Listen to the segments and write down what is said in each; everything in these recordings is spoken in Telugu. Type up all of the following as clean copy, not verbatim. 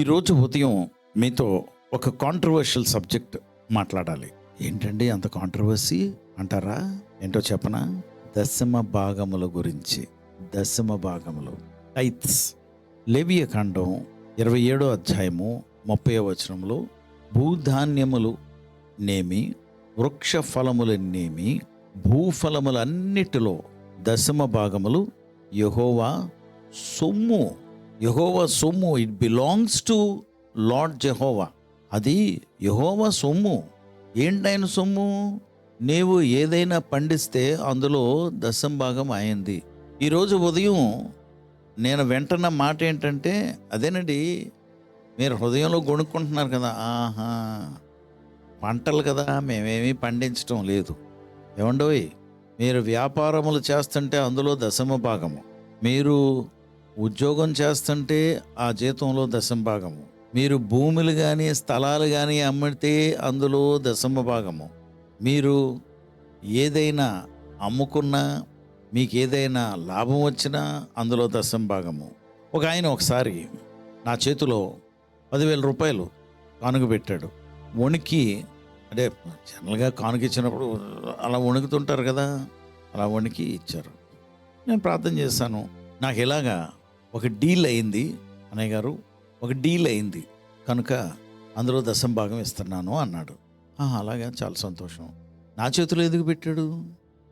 ఈరోజు ఉదయం మీతో ఒక కాంట్రవర్షియల్ సబ్జెక్ట్ మాట్లాడాలి. ఏంటండి అంత కాంట్రవర్సీ అంటారా? ఏంటో చెప్పనా? దశమ భాగముల గురించి. దశమ భాగములు, టైత్స్. లేవియకాండం 27వ అధ్యాయము 30వ వచనంలో భూధాన్యములు నేమి, వృక్ష ఫలములనేమి, భూఫలములన్నిటిలో దశమ భాగములు యెహోవా సొమ్ము. యెహోవా సొమ్ము. It belongs to lord Jehovah. అది యెహోవా సొమ్ము. ఏంటైన సొమ్ము? నీవు ఏదైనా పండిస్తే అందులో దశమ భాగం అయింది. ఈరోజు ఉదయం నేను వింటున్న మాట ఏంటంటే అదేనండి, మీరు హృదయంలో గొణుక్కుంటున్నారు కదా, ఆహా పంటలు కదా మేమేమీ పండించడం లేదు. ఏమండోయ్, మీరు వ్యాపారములు చేస్తుంటే అందులో దశమ భాగము, మీరు ఉద్యోగం చేస్తుంటే ఆ జీతంలో దశమ భాగము, మీరు భూములు కానీ స్థలాలు కానీ అమ్మితే అందులో దశమ భాగము, మీరు ఏదైనా అమ్ముకున్నా మీకు ఏదైనా లాభం వచ్చినా అందులో దశమ భాగము. ఒక ఆయన ఒకసారి నా చేతిలో 10,000 రూపాయలు కానుక పెట్టాడు. వణికి, అంటే జనరల్గా కానుక ఇచ్చినప్పుడు అలా వణుకుతుంటారు కదా, అలా వణికి ఇచ్చారు. నేను ప్రార్థన చేశాను. నాకు ఇలాగా ఒక డీల్ అయింది అన్నయ్య గారు, ఒక డీల్ అయింది కనుక అందులో దశమ భాగం ఇస్తున్నాను అన్నాడు. అలాగా, చాలా సంతోషం. నా చేతిలో ఎందుకు పెట్టాడు?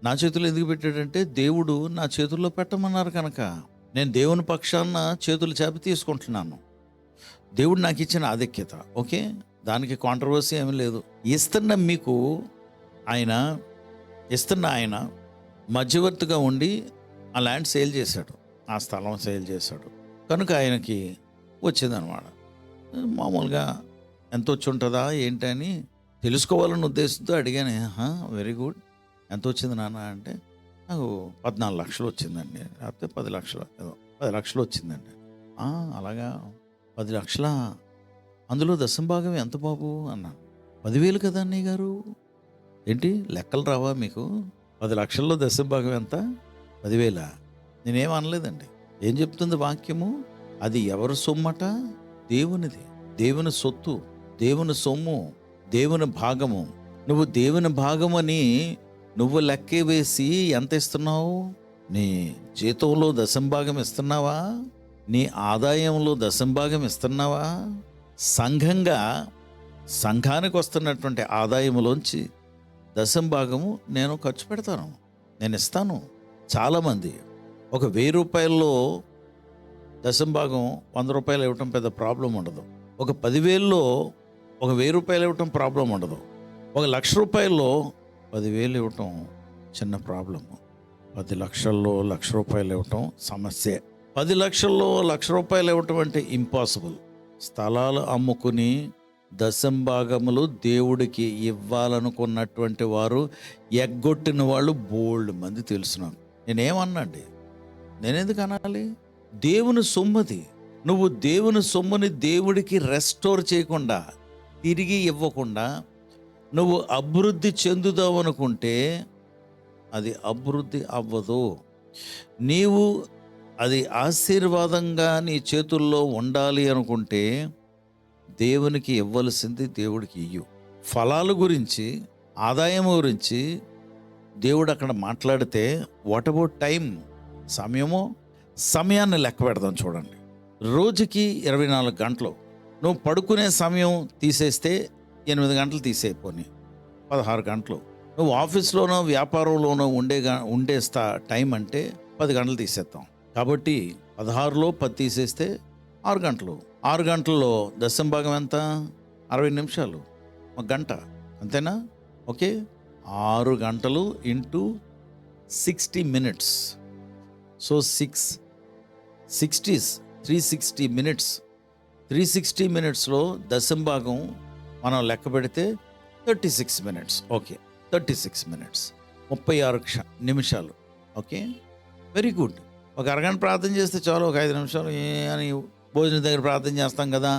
నా చేతిలో ఎందుకు పెట్టాడంటే దేవుడు నా చేతుల్లో పెట్టమన్నారు కనుక నేను దేవుని పక్షాన చేతులు చాపి తీసుకుంటున్నాను. దేవుడు నాకు ఇచ్చిన ఆధిక్యత. ఓకే, దానికి కాంట్రవర్సీ ఏమీ లేదు. ఇస్తున్న ఆయన మధ్యవర్తిగా ఉండి ఆ ల్యాండ్ సేల్ చేశాడు, ఆ స్థలం సేల్ చేశాడు కనుక ఆయనకి వచ్చిందనమాట. మామూలుగా ఎంత వచ్చి ఉంటుందా ఏంటని తెలుసుకోవాలన్న ఉద్దేశంతో అడిగాను. వెరీ గుడ్, ఎంత వచ్చింది నాన్న అంటే, నాకు 14 లక్షలు వచ్చిందండి, లేకపోతే 10 లక్షలు, 10 లక్షలు వచ్చిందండి. అలాగా, 10 లక్షల, అందులో దశమ భాగం ఎంత బాబు అన్నాను. 10,000 కదా అన్నయ్య గారు. ఏంటి లెక్కలు రావా మీకు? 10 లక్షల్లో దశమ భాగం ఎంత? 10,000. నేనేం అనలేదండి. ఏం చెప్తుంది వాక్యము? అది ఎవరి సొమ్మట? దేవునిది, దేవుని సొత్తు, దేవుని సొమ్ము, దేవుని భాగము. నువ్వు దేవుని భాగమని నువ్వు లెక్కే వేసి ఎంత ఇస్తున్నావు? నీ జీతంలో దశమ భాగం ఇస్తున్నావా? నీ ఆదాయంలో దశమ భాగం ఇస్తున్నావా? సంఘానికి వస్తున్నటువంటి ఆదాయంలోంచి దశమ భాగము నేను ఖర్చు పెడతాను, నేను ఇస్తాను. చాలామంది ఒక 1000 రూపాయల్లో దశమ భాగం 100 రూపాయలు ఇవ్వటం పెద్ద ప్రాబ్లం ఉండదు. ఒక 10,000లో ఒక 1000 రూపాయలు ఇవ్వటం ప్రాబ్లం ఉండదు. ఒక 1,00,000 రూపాయల్లో 10,000 ఇవ్వటం చిన్న ప్రాబ్లము. 10 లక్షల్లో 1,00,000 రూపాయలు ఇవ్వటం సమస్యే. 10 లక్షల్లో 1,00,000 రూపాయలు ఇవ్వటం అంటే ఇంపాసిబుల్. స్థలాలు అమ్ముకుని దశమ భాగములు దేవుడికి ఇవ్వాలనుకున్నటువంటి వారు, ఎగ్గొట్టిన వాళ్ళు బోల్డ్ మంది తెలుసు నాకు. నేనేమన్నాండి, నేనెందుకు అనాలి? దేవుని సొమ్ముది. నువ్వు దేవుని సొమ్ముని దేవుడికి రెస్టోర్ చేయకుండా, తిరిగి ఇవ్వకుండా నువ్వు అభివృద్ధి చెందుదావు అనుకుంటే అది అభివృద్ధి అవ్వదు. నీవు అది ఆశీర్వాదంగా నీ చేతుల్లో ఉండాలి అనుకుంటే దేవునికి ఇవ్వవలసింది దేవుడికి ఇయ్యు. ఫలాల గురించి, ఆదాయం గురించి దేవుడు అక్కడ మాట్లాడితే వాట్ అబౌట్ టైం? సమయాన్ని లెక్క పెడదాం చూడండి. రోజుకి 24 గంటలు. నువ్వు పడుకునే సమయం తీసేస్తే 8 గంటలు తీసేయపోని 16 గంటలు. నువ్వు ఆఫీస్లోనో వ్యాపారంలోనో ఉండే టైం అంటే 10 గంటలు తీసేస్తాం. కాబట్టి 16లో 10 తీసేస్తే 6 గంటలు. 6 గంటల్లో దశమ భాగం ఎంత? 60 నిమిషాలు, ఒక గంట, అంతేనా? ఓకే, 6 గంటలు ఇంటూ 60 మినిట్స్. So 360 minutes. 360 మినిట్స్లో దశమ భాగం మనం లెక్క పెడితే 36 మినిట్స్. ఓకే, 36 మినిట్స్, 36 నిమిషాలు. Okay, very good. ఒక అరగంట ప్రార్థన చేస్తే చాలు. ఒక 5 నిమిషాలు అని భోజనం దగ్గర ప్రార్థన చేస్తాం కదా,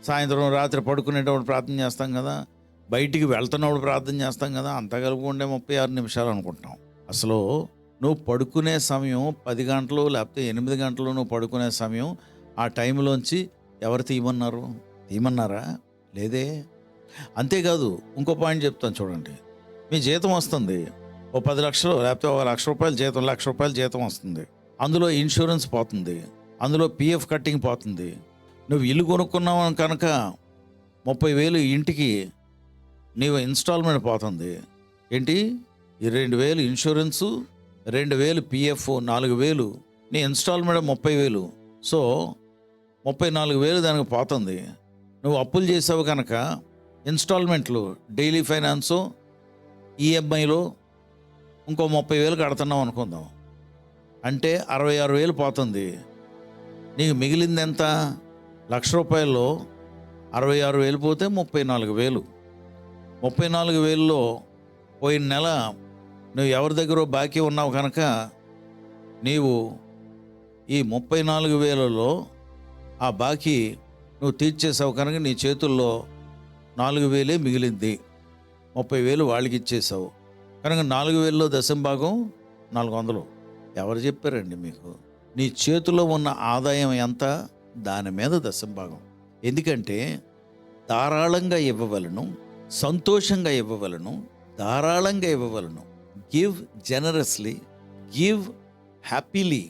సాయంత్రం రాత్రి పడుకునేటప్పుడు ప్రార్థన చేస్తాం కదా, బయటికి వెళ్తున్నప్పుడు ప్రార్థన చేస్తాం కదా, అంతా కలుపుకుంటే 36 నిమిషాలు అనుకుంటాం. అసలు నువ్వు పడుకునే సమయం 10 గంటలు లేకపోతే 8 గంటలు నువ్వు పడుకునే సమయం, ఆ టైంలోంచి ఎవరు తీయమన్నారా? లేదే. అంతేకాదు, ఇంకో పాయింట్ చెప్తాను చూడండి. మీ జీతం వస్తుంది, ఓ 10 లక్షలు లేకపోతే ఒక ₹1,00,000 జీతం, ₹1,00,000 జీతం వస్తుంది. అందులో ఇన్సూరెన్స్ పోతుంది, అందులో పిఎఫ్ కట్టింగ్ పోతుంది. నువ్వు ఇల్లు కొనుక్కున్నావు కనుక 30,000 ఇంటికి నీవు ఇన్స్టాల్మెంట్ పోతుంది. ఏంటి? ఈ 2,000 ఇన్సూరెన్సు, 2,000 పిఎఫ్, 4,000 నీ ఇన్స్టాల్మెంట్ 30,000. సో 34,000 దానికి పోతుంది. నువ్వు అప్పులు చేసావు కనుక ఇన్స్టాల్మెంట్లు, డైలీ ఫైనాన్సు, ఈఎంఐలో ఇంకో 30,000 కడుతున్నావు అనుకుందాం. అంటే 66,000 పోతుంది. నీకు మిగిలింది ఎంత? ₹1,00,000లో 66,000 పోతే 34,000. 34,000లో పోయిన నెల నువ్వు ఎవరి దగ్గర బాకీ ఉన్నావు కనుక నీవు ఈ 34,000లో ఆ బాకీ నువ్వు తీర్చేసావు కనుక నీ చేతుల్లో 4,000 మిగిలింది. 30,000 వాళ్ళకి ఇచ్చేసావు కనుక 4,000లో దశంభాగం 400. ఎవరు చెప్పారండి మీకు? నీ చేతిలో ఉన్న ఆదాయం ఎంత, దాని మీద దశంభాగం. ఎందుకంటే ధారాళంగా ఇవ్వవలను, సంతోషంగా ఇవ్వవలను, ధారాళంగా ఇవ్వవలను. Give generously, give happily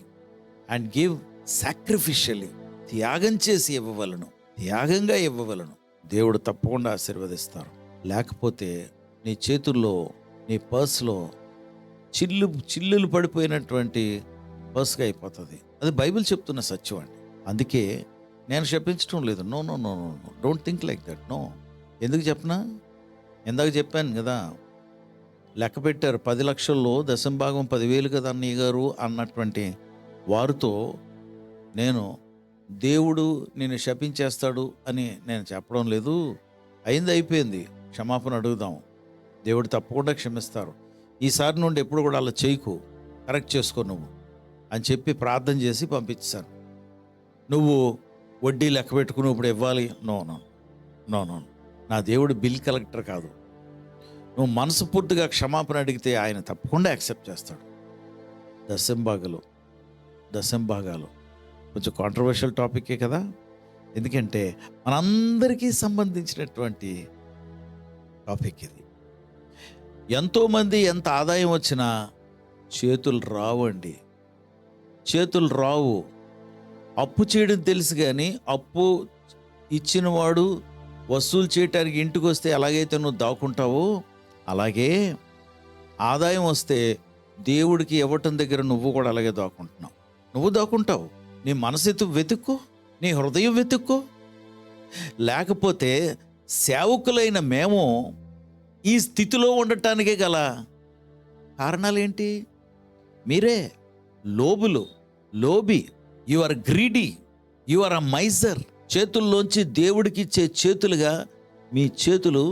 and give sacrificially. త్యాగం చేసి ఇవ్వవలను, త్యాగంగా ఇవ్వవలను. దేవుడు తప్పకుండా ఆశీర్వదిస్తారు. లేకపోతే నీ చేతుల్లో, నీ పర్స్లో చిల్లులు పడిపోయినటువంటి పర్స్గా అయిపోతుంది. అది బైబిల్ చెప్తున్న సత్యం అండి. అందుకే నేను శపించడం లేదు. No no no no no don't think like that. No. ఎందుకు చెప్పనా? ఇందాక చెప్పాను కదా, లెక్క పెట్టారు 10 లక్షల్లో దశంభాగం 10,000 కదా అన్నయ్య గారు అన్నటువంటి వారితో నేను దేవుడు నిన్ను శపించేస్తాడు అని నేను చెప్పడం లేదు. అయిపోయింది. క్షమాపణ అడుగుదాం. దేవుడు తప్పకుండా క్షమిస్తారు. ఈసారి నుండి ఎప్పుడు కూడా అలా చేయకు, కరెక్ట్ చేసుకో నువ్వు అని చెప్పి ప్రార్థన చేసి పంపించాను. నువ్వు వడ్డీ లెక్క పెట్టుకుని ఇప్పుడు ఇవ్వాలి? No no no no. నా దేవుడు బిల్ కలెక్టర్ కాదు. నువ్వు మనస్ఫూర్తిగా క్షమాపణ అడిగితే ఆయన తప్పకుండా యాక్సెప్ట్ చేస్తాడు. దశంభాగాలు కొంచెం కాంట్రవర్షియల్ టాపికే కదా. ఎందుకంటే మనందరికీ సంబంధించినటువంటి టాపిక్ ఇది. ఎంతోమంది ఎంత ఆదాయం వచ్చినా చేతులు రావండి, చేతులు రావు. అప్పు చేయడం తెలుసు కానీ అప్పు ఇచ్చినవాడు వసూలు చేయటానికి ఇంటికి వస్తే ఎలాగైతే నువ్వు దాక్కుంటావో అలాగే ఆదాయం వస్తే దేవుడికి ఇవ్వటం దగ్గర నువ్వు కూడా అలాగే దాక్కుంటున్నావు. నువ్వు దాక్కుంటావు. నీ మనసు వెతుక్కో, నీ హృదయం వెతుక్కో. లేకపోతే సేవకులైన మేము ఈ స్థితిలో ఉండటానికే గల కారణాలేంటి? మీరే లోబి. You are greedy, you are a miser. చేతుల్లోంచి దేవుడికి ఇచ్చే చేతులుగా మీ చేతులు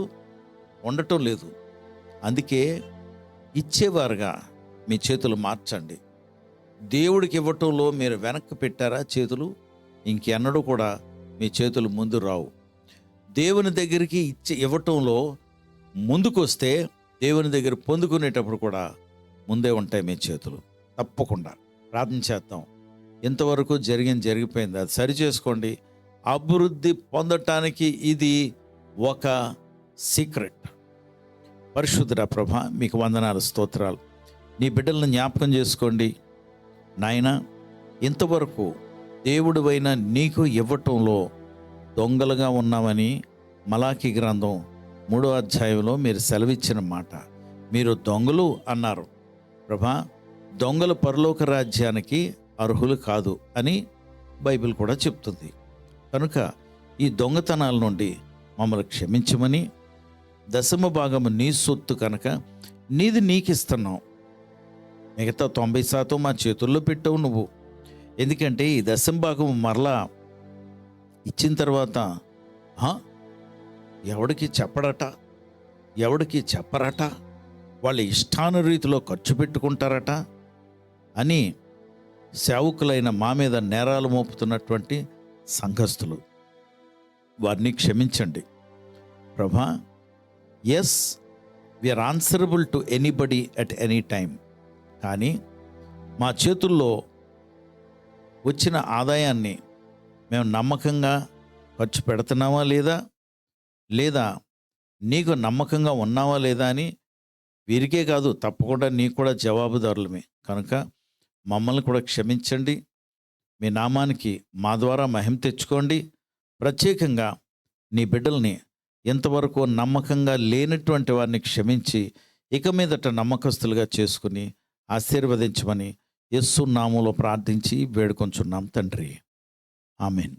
ఉండటం లేదు. అందుకే ఇచ్చేవారుగా మీ చేతులు మార్చండి. దేవుడికి ఇవ్వటంలో మీరు వెనక్కి పెట్టారా చేతులు, ఇంకెన్నడూ కూడా మీ చేతులు ముందు రావు. దేవుని దగ్గరికి ఇవ్వటంలో ముందుకు వస్తే దేవుని దగ్గర పొందుకునేటప్పుడు కూడా ముందే ఉంటాయి మీ చేతులు. తప్పకుండా ప్రార్థన చేద్దాం. ఇంతవరకు జరిగిపోయింది, అది సరి చేసుకోండి. అభివృద్ధి పొందటానికి ఇది ఒక సీక్రెట్. పరిశుద్ధుడా ప్రభా, మీకు వందనాలు, స్తోత్రాలు. నీ బిడ్డలను జ్ఞాపకం చేసుకోండి నాయనా. ఇంతవరకు దేవుడివైన నీకు ఇవ్వటంలో దొంగలుగా ఉన్నామని మలాకీ గ్రంథం 3వ అధ్యాయంలో మీరు సెలవిచ్చిన మాట. మీరు దొంగలు అన్నారు ప్రభా. దొంగలు పరలోక రాజ్యానికి అర్హులు కాదు అని బైబిల్ కూడా చెప్తుంది. కనుక ఈ దొంగతనాల నుండి మమ్మల్ని క్షమించమని, దశమ భాగము నీ సొత్తు కనుక నీది నీకిస్తున్నావు, మిగతా 90% మా చేతుల్లో పెట్టావు నువ్వు. ఎందుకంటే ఈ దశమ భాగం మరలా ఇచ్చిన తర్వాత ఎవడికి చెప్పరట, వాళ్ళ ఇష్టానురీతిలో ఖర్చు పెట్టుకుంటారట అని సేవకులైన మా మీద నేరాలు మోపుతున్నటువంటి సంఘస్థులు, వారిని క్షమించండి ప్రభా. Yes, we are answerable to anybody at any time. కానీ మా చేతుల్లో వచ్చిన ఆదాయాన్ని మేము నమ్మకంగా ఖర్చు పెడుతున్నావా లేదా, లేదా నీకు నమ్మకంగా ఉన్నావా లేదా అని వీరికే కాదు, తప్పకుండా నీకు కూడా జవాబుదారులమే. కనుక మమ్మల్ని కూడా క్షమించండి. మీ నామానికి మా ద్వారా మహిమ తెచ్చుకోండి. ప్రత్యేకంగా నీ బిడ్డల్ని ఇంతవరకు నమ్మకంగా లేనటువంటి వారిని క్షమించి ఇక మీదట నమ్మకస్తులుగా చేసుకుని ఆశీర్వదించమని యేసు నామములో ప్రార్థించి వేడుకొంచున్నాం తండ్రి. ఆమేన్.